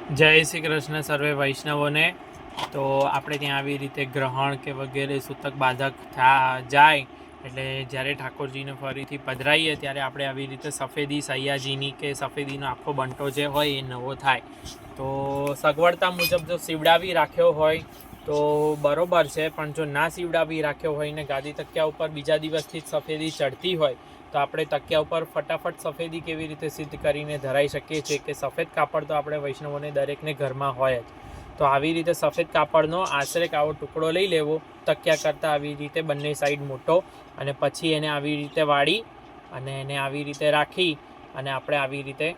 જય શ્રી કૃષ્ણ સર્વે વૈષ્ણવોને। તો આપણે ત્યાં આવી રીતે ગ્રહણ કે વગેરે સૂતક બાધક જાય એટલે જ્યારે ઠાકોરજીને ફરીથી પધરાઈએ ત્યારે આપણે આવી રીતે સફેદી સૈયાજીની કે સફેદીનો આખો બંટો જે હોય એ નવો થાય। તો સગવડતા મુજબ જો સીવડાવી રાખ્યો હોય તો બરાબર છે, પણ જો ના સીવડાવી રાખ્યો હોય ને ગાદી તકિયા ઉપર બીજા દિવસથી જ સફેદી ચડતી હોય તો આપણે તકિયા ઉપર ફટાફટ સફેદી કેવી રીતે સિદ્ધ કરીને ધરાઈ શકીએ છીએ કે સફેદ કાપડ તો આપણે વૈષ્ણવોને દરેકને ઘરમાં હોય જ। તો આવી રીતે સફેદ કાપડનો આશરે આવો ટુકડો લઈ લેવો, તકિયા કરતાં આવી રીતે બંને સાઈડ મોટો, અને પછી એને આવી રીતે વાળી અને એને આવી રીતે રાખી અને આપણે આવી રીતે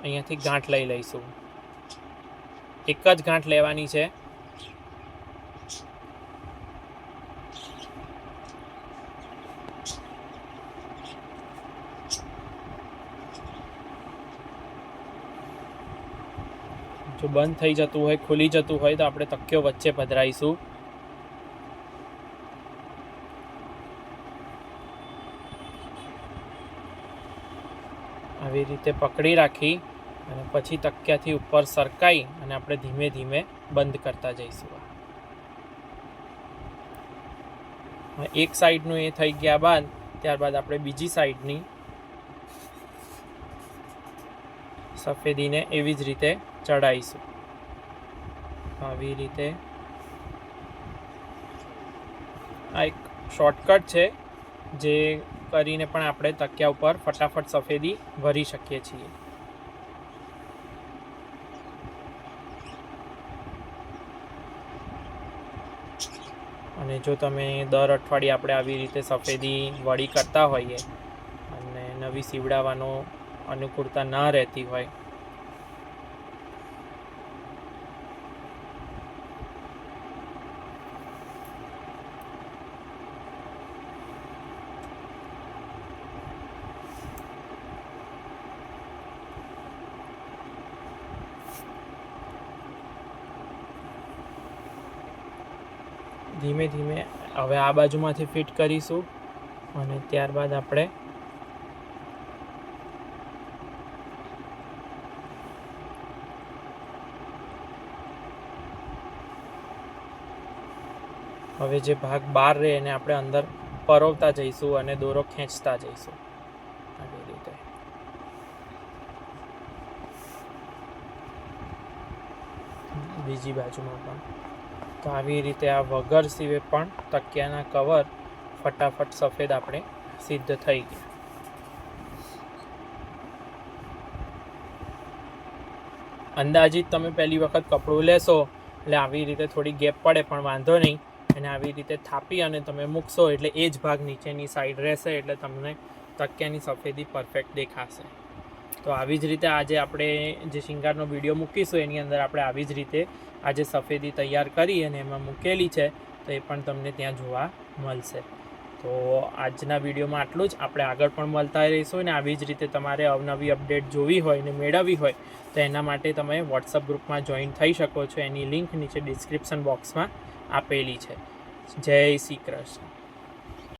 અહીંયાથી ગાંઠ લઈ લઈશું। એક જ ગાંઠ લેવાની છે। જો બંધ થઈ જતું હોય, ખુલી જતું હોય તો આપણે તકિયો વચ્ચે પધરાઈશું। આવી રીતે પકડી રાખી અને પછી તકિયાથી ઉપર સરકાઈ અને આપણે ધીમે ધીમે બંધ કરતા જઈશું। એક સાઈડનું એ થઈ ગયા બાદ ત્યારબાદ આપણે બીજી સાઈડની સફેદીને એવી જ રીતે ચડાવીશું। આવી રીતે આ એક શોર્ટકટ છે જે કરીને પણ આપણે તકિયા ઉપર ફટાફટ સફેદી ભરી શકીએ છીએ। અને જો તમે દર અઠવાડિયે આપણે આવી રીતે સફેદી વળી કરતા હોઈએ અને નવી સીવડાવવાનો અનુકૂળતા ના રહેતી હોય ધીમે ધીમે હવે આ બાજુમાંથી ફિટ કરીશું અને ત્યારબાદ આપણે હવે જે ભાગ બહાર રહે એને આપણે અંદર પરોવતા જઈશું અને દોરો ખેંચતા જઈશું આવી રીતે। બીજી બાજુમાં પણ તો આવી રીતે આ વગર સીવે પણ તકિયાના કવર ફટાફટ સફેદ આપણે સિદ્ધ થઈ ગયા। અંદાજિત તમે પહેલી વખત કપડું લેશો એટલે આવી રીતે થોડી ગેપ પડે પણ વાંધો નહીં, અને આવી રીતે થાપી અને તમે મૂકશો એટલે એ જ ભાગ નીચેની સાઈડ રહેશે એટલે તમને તકિયાની સફેદી પરફેક્ટ દેખાશે। તો આવી જ રીતે આજે આપણે જે શિંગારનો વિડીયો મૂકીશું એની અંદર આપણે આવી જ રીતે આજે સફેદી તૈયાર કરી અને એમાં મૂકેલી છે તો એ પણ તમને ત્યાં જોવા મળશે। તો આજના વિડીયોમાં આટલું જ। આપણે આગળ પણ મળતા રહીશું અને આવી જ રીતે તમારે અવનવી અપડેટ જોવી હોય ને મેળવવી હોય તો એના માટે તમે વોટ્સઅપ ગ્રુપમાં જોઈન થઈ શકો છો। એની લિંક નીચે ડિસ્ક્રિપ્શન બોક્સમાં આપેલી છે। જય શ્રી કૃષ્ણ।